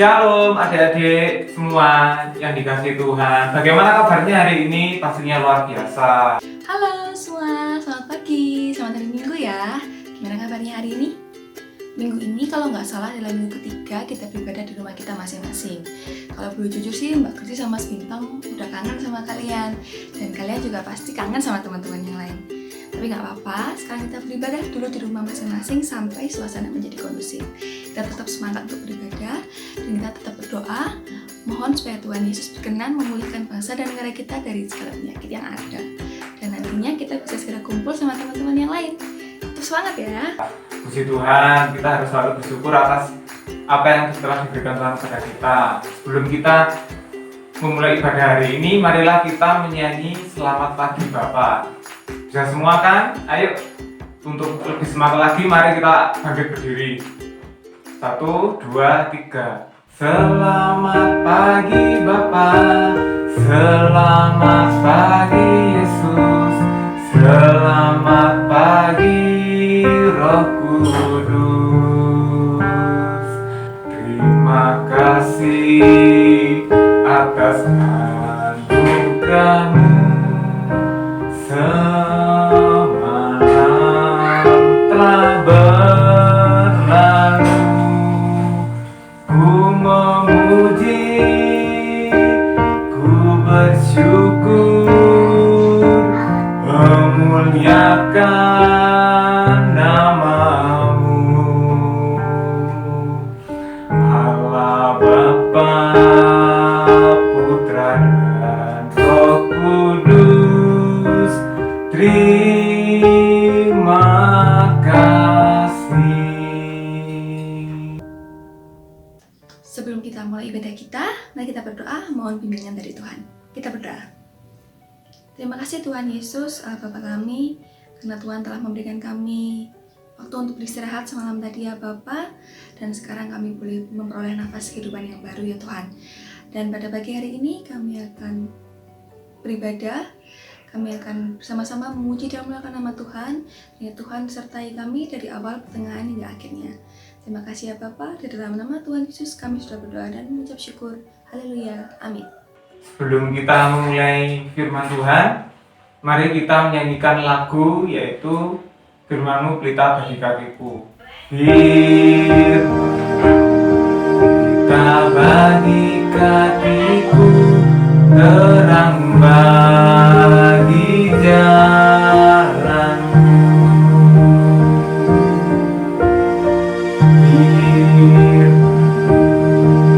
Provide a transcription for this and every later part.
Shalom adik-adik semua yang dikasihi Tuhan. Bagaimana kabarnya hari ini? Pastinya luar biasa. Halo semua, selamat pagi, selamat hari Minggu ya. Gimana kabarnya hari ini? Minggu ini kalau nggak salah adalah minggu ketiga kita beribadah di rumah kita masing-masing. Kalau boleh jujur sih Mbak Kristi sama Mas Bintang udah kangen sama kalian. Dan kalian juga pasti kangen sama teman-teman yang lain. Tapi nggak apa-apa, sekarang kita beribadah dulu di rumah masing-masing sampai suasana menjadi kondusif. Kita tetap semangat untuk beribadah dan kita tetap berdoa. Mohon supaya Tuhan Yesus berkenan memulihkan bangsa dan negara kita dari segala penyakit yang ada. Dan nantinya kita bisa segera kumpul sama teman-teman yang lain. Tetap semangat ya. Puji Tuhan, kita harus selalu bersyukur atas apa yang telah diberikan Tuhan kepada kita. Sebelum kita memulai ibadah hari ini, marilah kita menyanyi Selamat Pagi Bapa. Bisa semua kan? Ayo, untuk lebih semangat lagi, mari kita bangkit berdiri. 1, 2, 3. Selamat pagi Bapa, selamat pagi Yesus, selamat pagi Roh Kudus. Terima kasih atas anugerah-Mu. Semalam telah berlalu, ku memuji, ku bersyukur, memuliakan nama-Mu. Allah Bapa, Putra dan Roh Kudus, terima kasih. Sebelum kita mulai ibadah kita, mari kita berdoa mohon bimbingan dari Tuhan. Kita berdoa. Terima kasih Tuhan Yesus, Allah Bapa kami, karena Tuhan telah memberikan kami waktu untuk beristirahat semalam tadi ya Bapa, dan sekarang kami boleh memperoleh nafas kehidupan yang baru ya Tuhan. Dan pada pagi hari ini kami akan beribadah, kami akan bersama-sama memuji dan memuliakan nama Tuhan. Ya Tuhan sertai kami dari awal, pertengahan hingga akhirnya. Terima kasih ya Bapa, di dalam nama Tuhan Yesus kami sudah berdoa dan mengucap syukur. Haleluya, amin. Sebelum kita memulai firman Tuhan, mari kita menyanyikan lagu yaitu Firman-Mu pelita bagi kakiku. Pelita bagi kakiku, terang bagi jalanku.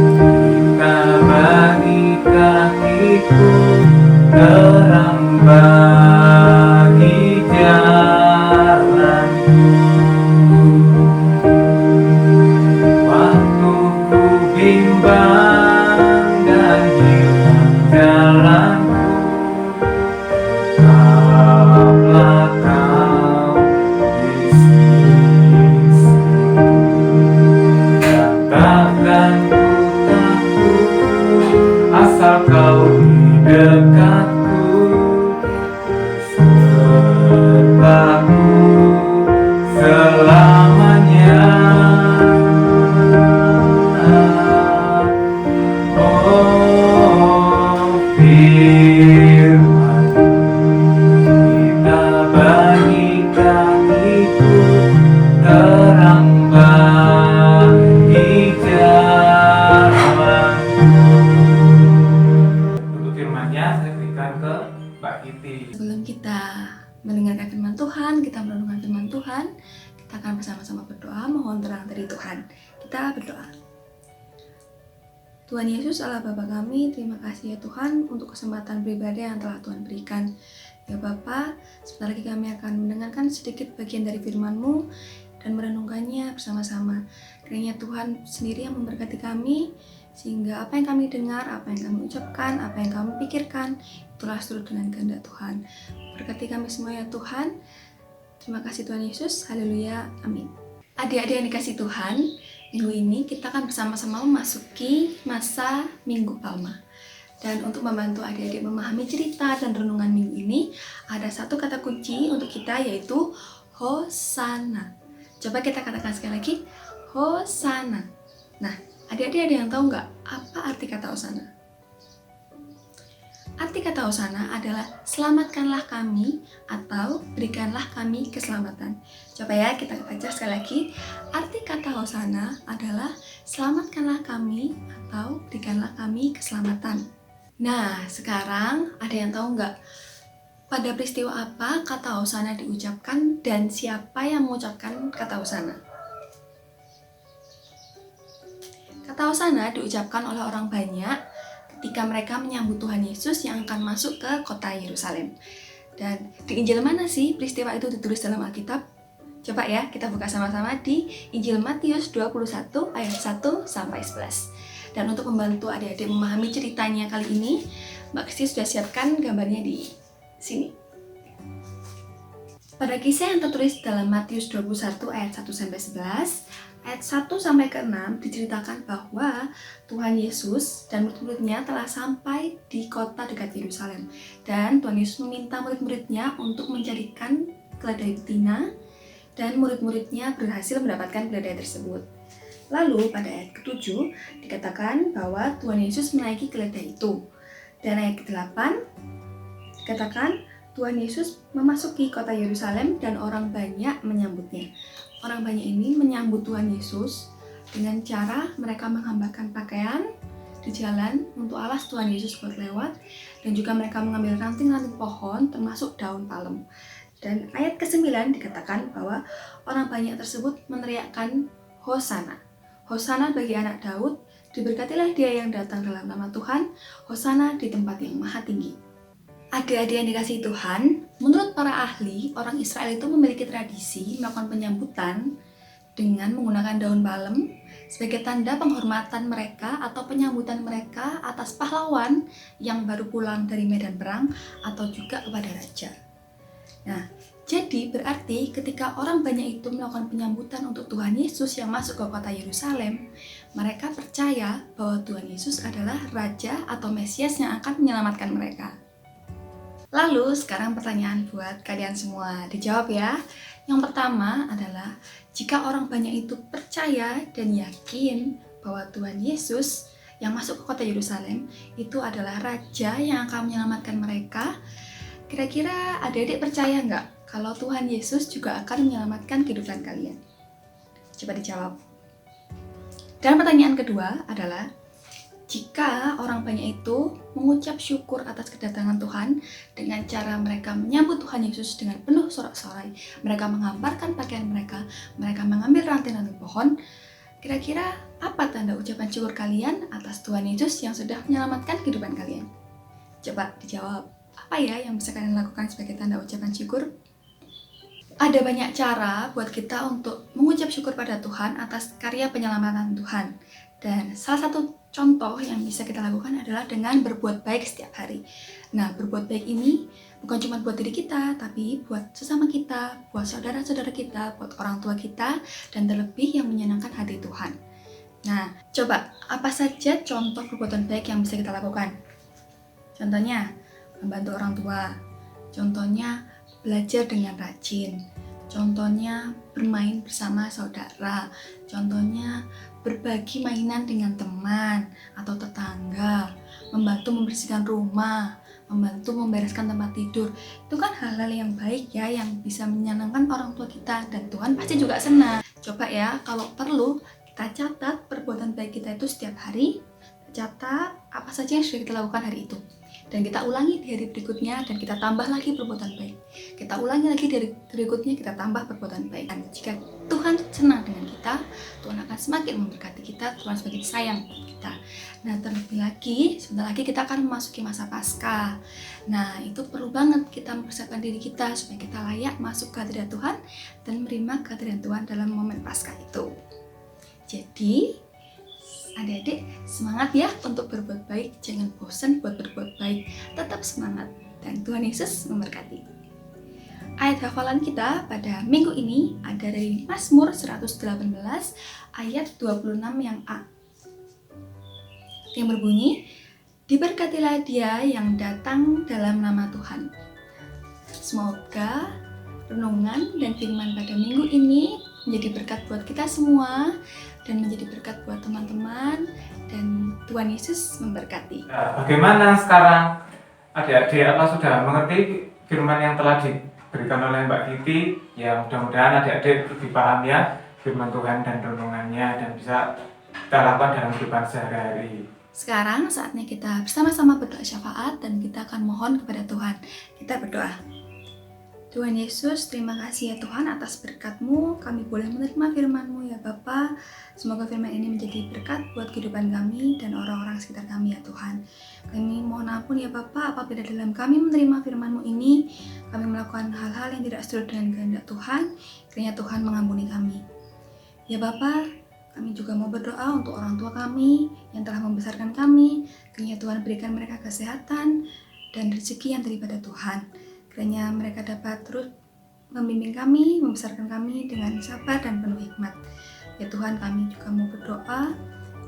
Pelita bagi kakiku, terang bagi jalanku. Waktu ku bimbang dan hilang jalanku, tetaplah Kau di sisiku. Dan takkan ku takut asal Kau di dekatku, besertaku selamanya. Oh, firman kita bagi kakiku, terang bagi jalanku. Untuk firman-Nya saya berikan ke Mbak Kiti. Sebelum kita mendengarkan firman Tuhan, kita merenungkan firman Tuhan, kita akan bersama-sama berdoa, mohon terang dari Tuhan. Kita berdoa. Tuhan Yesus Allah Bapa kami, terima kasih ya Tuhan untuk kesempatan beribadah yang telah Tuhan berikan. Ya Bapa, sebentar lagi kami akan mendengarkan sedikit bagian dari firman-Mu dan merenungkannya bersama-sama. Kiranya Tuhan sendiri yang memberkati kami, sehingga apa yang kami dengar, apa yang kami ucapkan, apa yang kami pikirkan, itulah seturut dengan kehendak Tuhan. Berkati kami semua ya Tuhan. Terima kasih Tuhan Yesus, haleluya, amin. Adik-adik yang dikasih Tuhan, minggu ini kita akan bersama-sama memasuki masa Minggu Palma. Dan untuk membantu adik-adik memahami cerita dan renungan minggu ini, ada satu kata kunci untuk kita yaitu Hosana. Coba kita katakan sekali lagi, Hosana. Nah, Adik-adik ada yang tahu nggak apa arti kata hosana? Arti kata hosana adalah selamatkanlah kami atau berikanlah kami keselamatan. Coba ya kita baca sekali lagi. Arti kata hosana adalah selamatkanlah kami atau berikanlah kami keselamatan. Nah, sekarang ada yang tahu nggak pada peristiwa apa kata hosana diucapkan dan siapa yang mengucapkan kata hosana? Kata hosana diucapkan oleh orang banyak ketika mereka menyambut Tuhan Yesus yang akan masuk ke kota Yerusalem. Dan di Injil mana sih peristiwa itu ditulis dalam Alkitab? Coba ya, kita buka sama-sama di Injil Matius 21 ayat 1 sampai 11. Dan untuk membantu adik-adik memahami ceritanya kali ini, Mbak Kristi sudah siapkan gambarnya di sini. Pada kisah yang tertulis dalam Matius 21 ayat 1 sampai 11, ayat 1 sampai ke 6 diceritakan bahwa Tuhan Yesus dan murid-muridnya telah sampai di kota dekat Yerusalem. Dan Tuhan Yesus meminta murid-muridnya untuk mencarikan keledai betina, dan murid-muridnya berhasil mendapatkan keledai tersebut. Lalu pada ayat ke-7 dikatakan bahwa Tuhan Yesus menaiki keledai itu. Dan ayat ke-8 dikatakan Tuhan Yesus memasuki kota Yerusalem dan orang banyak menyambutnya. Orang banyak ini menyambut Tuhan Yesus dengan cara mereka menghamparkan pakaian di jalan untuk alas Tuhan Yesus buat lewat, dan juga mereka mengambil ranting-ranting pohon termasuk daun palem. Dan ayat ke-9 dikatakan bahwa orang banyak tersebut meneriakkan Hosana. Hosana bagi anak Daud, diberkatilah dia yang datang dalam nama Tuhan, Hosana di tempat yang maha tinggi. Adik-adik yang dikasihi Tuhan, menurut para ahli, orang Israel itu memiliki tradisi melakukan penyambutan dengan menggunakan daun palem sebagai tanda penghormatan mereka atau penyambutan mereka atas pahlawan yang baru pulang dari medan perang atau juga kepada raja. Nah, jadi berarti ketika orang banyak itu melakukan penyambutan untuk Tuhan Yesus yang masuk ke kota Yerusalem, mereka percaya bahwa Tuhan Yesus adalah Raja atau Mesias yang akan menyelamatkan mereka. Lalu sekarang pertanyaan buat kalian semua, dijawab ya. Yang pertama adalah, jika orang banyak itu percaya dan yakin bahwa Tuhan Yesus yang masuk ke kota Yerusalem itu adalah Raja yang akan menyelamatkan mereka, kira-kira adik-adik percaya nggak kalau Tuhan Yesus juga akan menyelamatkan kehidupan kalian? Coba dijawab. Dan pertanyaan kedua adalah, jika orang banyak itu mengucap syukur atas kedatangan Tuhan dengan cara mereka menyambut Tuhan Yesus dengan penuh sorak-sorai, mereka menghamparkan pakaian mereka mengambil ranting-ranting pohon, kira-kira apa tanda ucapan syukur kalian atas Tuhan Yesus yang sudah menyelamatkan kehidupan kalian? Coba dijawab. Apa ya yang bisa kalian lakukan sebagai tanda ucapan syukur? Ada banyak cara buat kita untuk mengucap syukur pada Tuhan atas karya penyelamatan Tuhan. Dan salah satu contoh yang bisa kita lakukan adalah dengan berbuat baik setiap hari. Nah, berbuat baik ini bukan cuma buat diri kita, tapi buat sesama kita, buat saudara-saudara kita, buat orang tua kita, dan terlebih yang menyenangkan hati Tuhan. Nah, coba apa saja contoh perbuatan baik yang bisa kita lakukan? Contohnya, membantu orang tua. Contohnya, belajar dengan rajin. Contohnya, bermain bersama saudara. Contohnya, berbagi mainan dengan teman atau tetangga, membantu membersihkan rumah, membantu membereskan tempat tidur. Itu kan hal-hal yang baik ya, yang bisa menyenangkan orang tua kita, dan Tuhan pasti juga senang. Coba ya, kalau perlu kita catat perbuatan baik kita itu setiap hari. Catat apa saja yang sudah kita lakukan hari itu, dan kita ulangi di hari berikutnya, dan kita tambah lagi perbuatan baik. Kita ulangi lagi di hari berikutnya, kita tambah perbuatan baik. Dan jika Tuhan senang dengan kita, Tuhan akan semakin memberkati kita, Tuhan semakin sayang kita. Nah, terlebih lagi, sebentar lagi kita akan memasuki masa Paskah. Nah, itu perlu banget kita mempersiapkan diri kita supaya kita layak masuk ke hadirat Tuhan dan menerima kehadiran Tuhan dalam momen Paskah itu. Jadi, adik-adik semangat ya untuk berbuat baik, jangan bosan buat berbuat baik, tetap semangat, dan Tuhan Yesus memberkati. Ayat hafalan kita pada minggu ini ada dari Mazmur 118 ayat 26 yang A, yang berbunyi, diberkatilah dia yang datang dalam nama Tuhan. Semoga renungan dan firman pada minggu ini menjadi berkat buat kita semua. dan menjadi berkat buat teman-teman, dan Tuhan Yesus memberkati. Nah, bagaimana sekarang adik-adik apa sudah mengerti firman yang telah diberikan oleh Mbak Kiti? Ya mudah-mudahan adik-adik lebih paham ya firman Tuhan dan renungannya dan bisa kita lakukan dalam kehidupan sehari-hari. Sekarang saatnya kita bersama-sama berdoa syafaat dan kita akan mohon kepada Tuhan. Kita berdoa. Tuhan Yesus, terima kasih ya Tuhan atas berkat-Mu. Kami boleh menerima firman-Mu ya Bapa. Semoga firman ini menjadi berkat buat kehidupan kami dan orang-orang sekitar kami ya Tuhan. Kami mohon ampun ya Bapa apabila dalam kami menerima firman-Mu ini, kami melakukan hal-hal yang tidak sesuai dengan kehendak Tuhan. Kiranya Tuhan mengampuni kami. Ya Bapa, kami juga mau berdoa untuk orang tua kami yang telah membesarkan kami. Kiranya Tuhan berikan mereka kesehatan dan rezeki yang daripada Tuhan. Kiranya mereka dapat terus membimbing kami, membesarkan kami dengan sabar dan penuh hikmat. Ya Tuhan, kami juga mau berdoa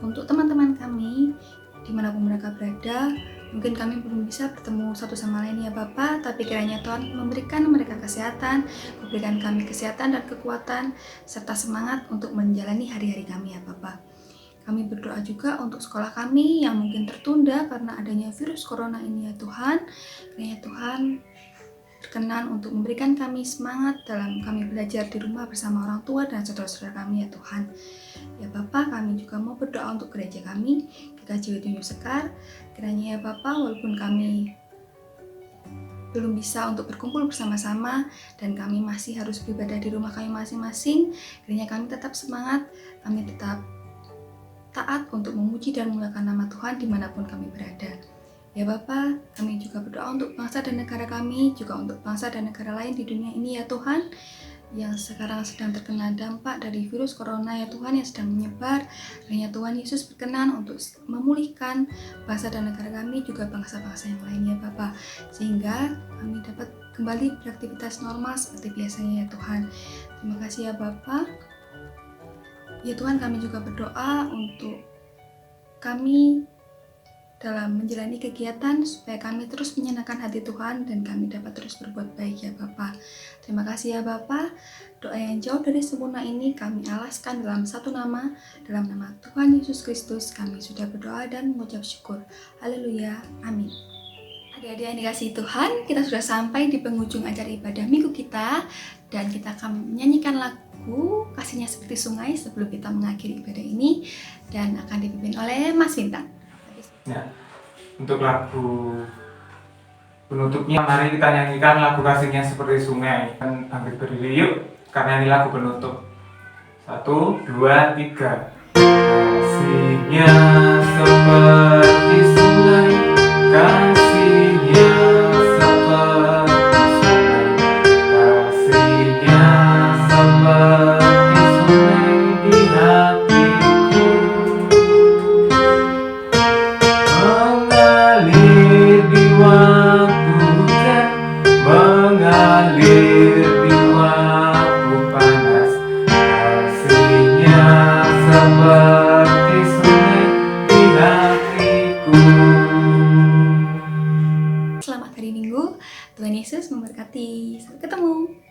untuk teman-teman kami dimanapun mereka berada. Mungkin kami belum bisa bertemu satu sama lain ya Bapa, tapi kiranya Tuhan memberikan mereka kesehatan, memberikan kami kesehatan dan kekuatan, serta semangat untuk menjalani hari-hari kami ya Bapa. Kami berdoa juga untuk sekolah kami yang mungkin tertunda karena adanya virus corona ini ya Tuhan. Kiranya Tuhan berkenan untuk memberikan kami semangat dalam kami belajar di rumah bersama orang tua dan saudara-saudara kami ya Tuhan. Ya Bapa, kami juga mau berdoa untuk gereja kami, GKJ Tunjuk Sekar. Kiranya ya Bapa, walaupun kami belum bisa untuk berkumpul bersama-sama dan kami masih harus beribadah di rumah kami masing-masing, kiranya kami tetap semangat, kami tetap taat untuk memuji dan memuliakan nama Tuhan dimanapun kami berada. Ya Bapa, kami juga berdoa untuk bangsa dan negara kami, juga untuk bangsa dan negara lain di dunia ini ya Tuhan, yang sekarang sedang terkena dampak dari virus corona ya Tuhan yang sedang menyebar. Kiranya Tuhan Yesus berkenan untuk memulihkan bangsa dan negara kami, juga bangsa-bangsa yang lainnya Bapa, sehingga kami dapat kembali beraktivitas normal seperti biasanya ya Tuhan. Terima kasih ya Bapa. Ya Tuhan, kami juga berdoa untuk kami dalam menjalani kegiatan supaya kami terus menyenangkan hati Tuhan dan kami dapat terus berbuat baik ya Bapa. Terima kasih ya Bapa. Doa yang jauh dari sempurna ini kami alaskan dalam satu nama, dalam nama Tuhan Yesus Kristus kami sudah berdoa dan mengucap syukur. Haleluya. Amin. Adik-adik yang dikasihi Tuhan, kita sudah sampai di penghujung acara ibadah minggu kita dan kita akan menyanyikan lagu Kasihnya Seperti Sungai sebelum kita mengakhiri ibadah ini dan akan dipimpin oleh Mas Bintang. Ya, untuk lagu penutupnya mari kita nyanyikan lagu Kasihnya Seperti Sungai. Dan bangkit berdiri yuk karena ini lagu penutup. 1, 2, 3. Kasihnya seperti sungai, kasihnya seperti sungai, kasihnya seperti sungai di hatiku. Mengalir di waktu hujan, mengalir di waktu panas, kasihnya seperti sungai di hatiku. Selamat hari Minggu, Tuhan Yesus memberkati. Sampai ketemu.